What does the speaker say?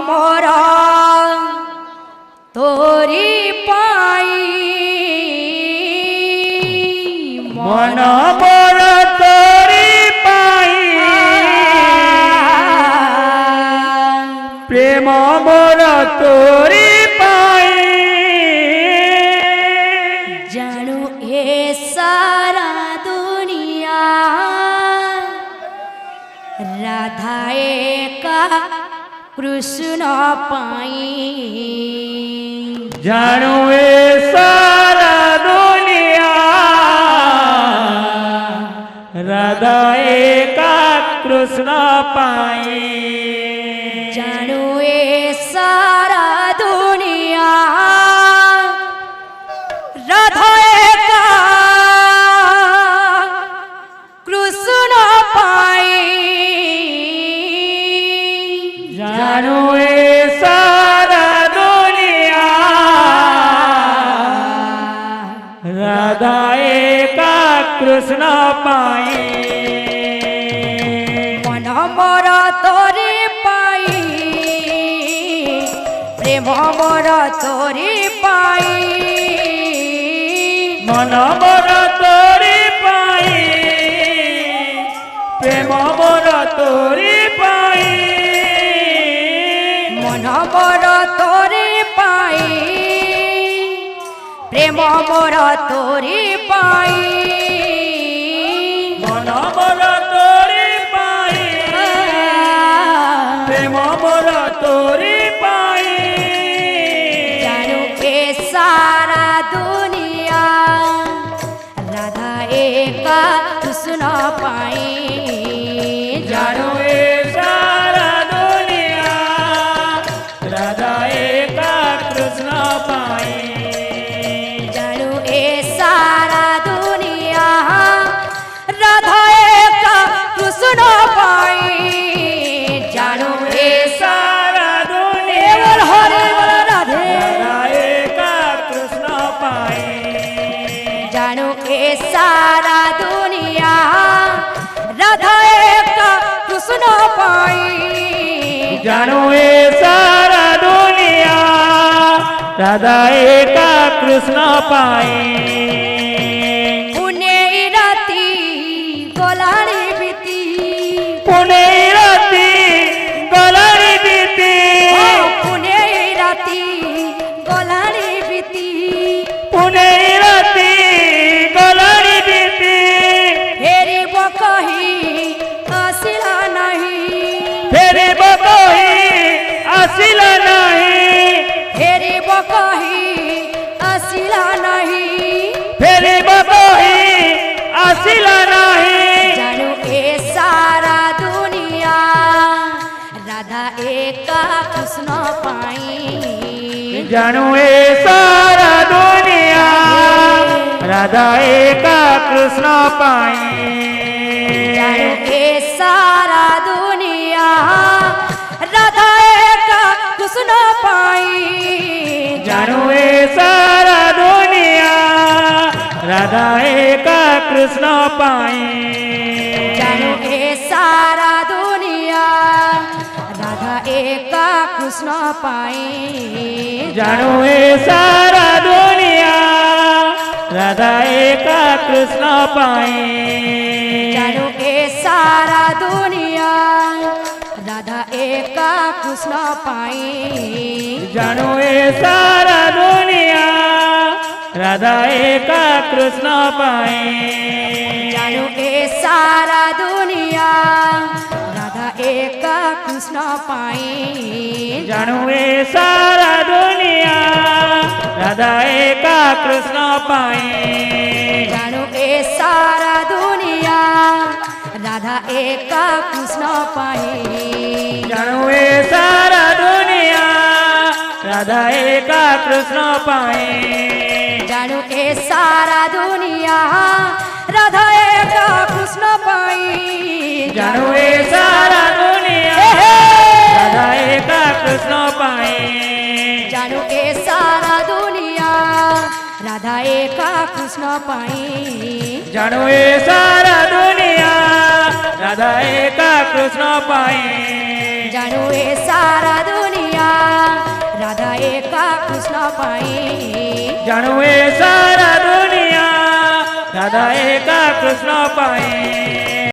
मोर तोरी पाई मन मोर तोरी पाई प्रेम मोर तोरी पाई जानू ए सारा दुनिया राधा एका कृष्ण पाई जानू ए सारा दुनिया राधा एका कृष्ण पाई जानू ए सारा दुनिया राधा एका कृष्ण पाई जानू ए सारा दुनिया राधा एका कृष्ण पाई मन मोर तोरी पाई प्रेम मोर तोरी पाई मन मोर तोरी पाई प्रेम मोर तोरी पाई मन मोर तोरी पाई प्रेम मोर तोरी पाई मन मोर तोरी पाई प्रेम मोर तोरी पाई जानू के सारा दुनिया राधा एका कृष्ण पाई जानू ए सारा दुनिया राधा एका कृष्ण पाई जानू ए सारा दुनिया राधा एका कृष्ण पाई जानू ए सारा दुनिया केवल हरे बोल राधे राधा एका कृष्ण पाई जानू ए सारा दुनिया राधा एका कृष्ण पाई जानू ए सारा दुनिया राधा एका कृष्ण पाई पुणे राती गोलारी बीती पुणे राती गलारी बीती पुणे राती गोलारी बीती पुणे राती गलारी बीती फेरी बकही आसिला नहीं फेरे बकही आसिला नहीं फेरी बकही आसिला नहीं फेरे बकही आसिला नहीं जानू ए सारा दुनिया राधा एका कृष्ण पाई जानू ए सारा दुनिया राधा एका कृष्ण पाई जानू ए सारा दुनिया राधा एका कृष्ण पाई जानू ए सारा दुनिया राधा एका कृष्ण पाई जानू ए सारा दुनिया राधा एका कृष्ण पाई जानू ए सारा दुनिया राधा एका कृष्ण पाई जानू ए सारा दुनिया राधा एका कृष्ण पाई जानू ए सारा दुनिया राधा एका कृष्ण पाई जानू ए सारा दुनिया राधा एका कृष्ण पाई जानू ए सारा दुनिया राधा एका कृष्ण पाई जानू ए सारा दुनिया राधा एका कृष्ण पाई जानू ए सारा दुनिया राधा एका कृष्ण पाई जानू ए सारा दुनिया राधा एका कृष्ण पाई जानू ए सारा दुनिया राधा एका कृष्ण पाई जानू ए सारा दुनिया राधा एका कृष्ण पाई जानू ए सारा दुनिया राधा एका कृष्ण पाई जानू ए सारा दुनिया पाई जाणवे सारा दुनिया राधा एका कृष्ण पाए